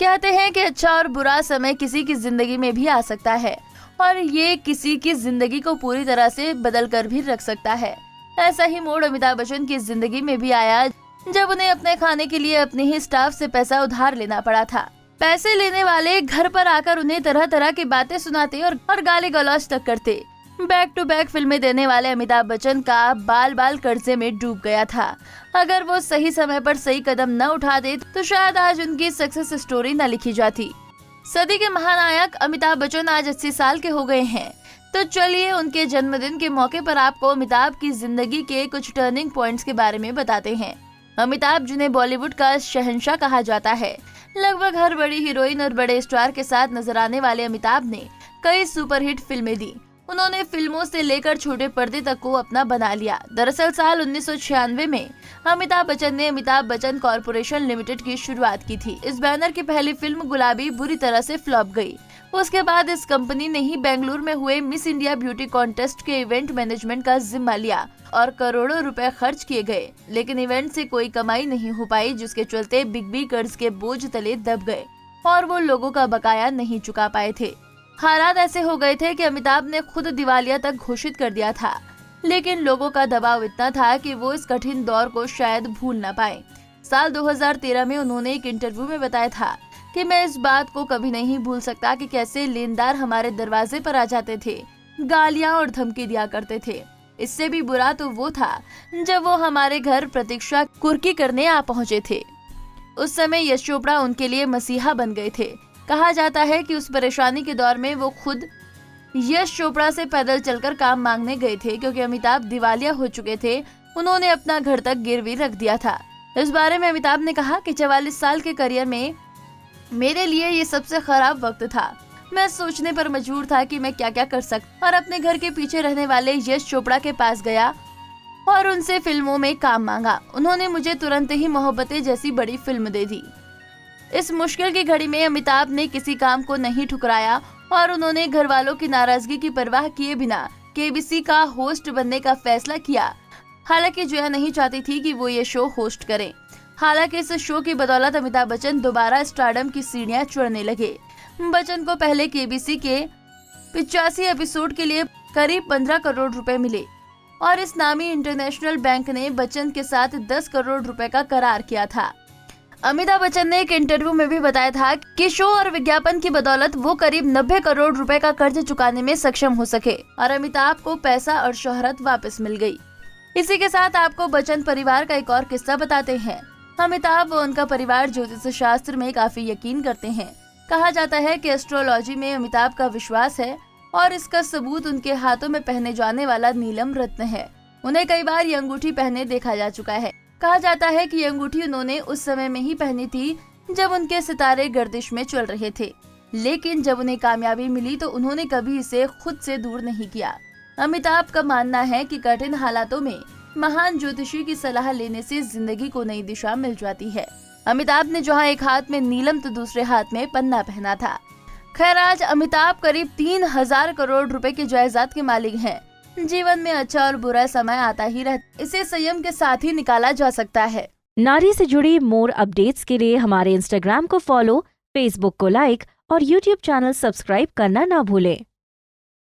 कहते हैं कि अच्छा और बुरा समय किसी की जिंदगी में भी आ सकता है और ये किसी की जिंदगी को पूरी तरह से बदल कर भी रख सकता है। ऐसा ही मोड़ अमिताभ बच्चन की जिंदगी में भी आया जब उन्हें अपने खाने के लिए अपने ही स्टाफ से पैसा उधार लेना पड़ा था। पैसे लेने वाले घर पर आकर उन्हें तरह तरह की बातें सुनाते और गाली गलौज तक करते। बैक टू बैक फिल्में देने वाले अमिताभ बच्चन का बाल बाल कर्जे में डूब गया था। अगर वो सही समय पर सही कदम न उठा दे तो शायद आज उनकी सक्सेस स्टोरी न लिखी जाती। सदी के महानायक अमिताभ बच्चन आज 80 साल के हो गए हैं। तो चलिए उनके जन्मदिन के मौके पर आपको अमिताभ की जिंदगी के कुछ टर्निंग पॉइंट्स के बारे में बताते हैं। अमिताभ, जिन्हें बॉलीवुड का शहंशाह कहा जाता है, लगभग हर बड़ी हीरोइन और बड़े स्टार के साथ नजर आने वाले अमिताभ ने कई सुपरहिट फिल्में दी। उन्होंने फिल्मों से लेकर छोटे पर्दे तक को अपना बना लिया। दरअसल साल 1996 में अमिताभ बच्चन ने अमिताभ बच्चन कॉरपोरेशन लिमिटेड की शुरुआत की थी। इस बैनर की पहली फिल्म गुलाबी बुरी तरह से फ्लॉप गई। उसके बाद इस कंपनी ने ही बेंगलुरु में हुए मिस इंडिया ब्यूटी कॉन्टेस्ट के इवेंट मैनेजमेंट का जिम्मा लिया और करोड़ों रुपए खर्च किए गए, लेकिन इवेंट से कोई कमाई नहीं हो पाई, जिसके चलते बिग बी कर्ज के बोझ तले दब गए और वो लोगों का बकाया नहीं चुका पाए थे। हालात ऐसे हो गए थे कि अमिताभ ने खुद दिवालिया तक घोषित कर दिया था, लेकिन लोगों का दबाव इतना था कि वो इस कठिन दौर को शायद भूल न पाए। साल 2013 में उन्होंने एक इंटरव्यू में बताया था कि मैं इस बात को कभी नहीं भूल सकता कि कैसे लेनदार हमारे दरवाजे पर आ जाते थे, गालियां और धमकी दिया करते थे। इससे भी बुरा तो वो था जब वो हमारे घर प्रतीक्षा कुर्की करने आ पहुँचे थे। उस समय यश चोपड़ा उनके लिए मसीहा बन गए थे। कहा जाता है कि उस परेशानी के दौर में वो खुद यश चोपड़ा से पैदल चलकर काम मांगने गए थे, क्योंकि अमिताभ दिवालिया हो चुके थे। उन्होंने अपना घर तक गिरवी रख दिया था। इस बारे में अमिताभ ने कहा कि 44 साल के करियर में मेरे लिए ये सबसे खराब वक्त था। मैं सोचने पर मजबूर था कि मैं क्या क्या कर सकता, और अपने घर के पीछे रहने वाले यश चोपड़ा के पास गया और उनसे फिल्मों में काम मांगा। उन्होंने मुझे तुरंत ही मोहब्बतें जैसी बड़ी फिल्म दे दी। इस मुश्किल की घड़ी में अमिताभ ने किसी काम को नहीं ठुकराया और उन्होंने घर वालों की नाराजगी की परवाह किए बिना केबीसी का होस्ट बनने का फैसला किया। हालांकि जया नहीं चाहती थी कि वो ये शो होस्ट करें। हालांकि इस शो की बदौलत अमिताभ बच्चन दोबारा स्टारडम की सीढ़ियां चढ़ने लगे। बच्चन को पहले केबीसी के 85 एपिसोड के लिए करीब 15 करोड़ रुपए मिले और इस नामी इंटरनेशनल बैंक ने बच्चन के साथ 10 करोड़ रुपए का करार किया था। अमिताभ बच्चन ने एक इंटरव्यू में भी बताया था कि शो और विज्ञापन की बदौलत वो करीब 90 करोड़ रुपए का कर्ज चुकाने में सक्षम हो सके और अमिताभ को पैसा और शोहरत वापस मिल गई। इसी के साथ आपको बच्चन परिवार का एक और किस्सा बताते हैं। अमिताभ व उनका परिवार ज्योतिष शास्त्र में काफी यकीन करते हैं। कहा जाता है कि एस्ट्रोलॉजी में अमिताभ का विश्वास है और इसका सबूत उनके हाथों में पहने जाने वाला नीलम रत्न है। उन्हें कई बार ये अंगूठी पहने देखा जा चुका है। कहा जाता है कि ये अंगूठी उन्होंने उस समय में ही पहनी थी जब उनके सितारे गर्दिश में चल रहे थे, लेकिन जब उन्हें कामयाबी मिली तो उन्होंने कभी इसे खुद से दूर नहीं किया। अमिताभ का मानना है कि कठिन हालातों में महान ज्योतिषी की सलाह लेने से जिंदगी को नई दिशा मिल जाती है। अमिताभ ने जहां एक हाथ में नीलम तो दूसरे हाथ में पन्ना पहना था। खैर, आज अमिताभ करीब 3000 करोड़ रुपए के जायदाद के मालिक हैं। जीवन में अच्छा और बुरा समय आता ही रहता, इसे संयम के साथ ही निकाला जा सकता है। नारी से जुड़ी मोर अपडेट्स के लिए हमारे इंस्टाग्राम को फॉलो, फेसबुक को लाइक और यूट्यूब चैनल सब्सक्राइब करना ना भूलें।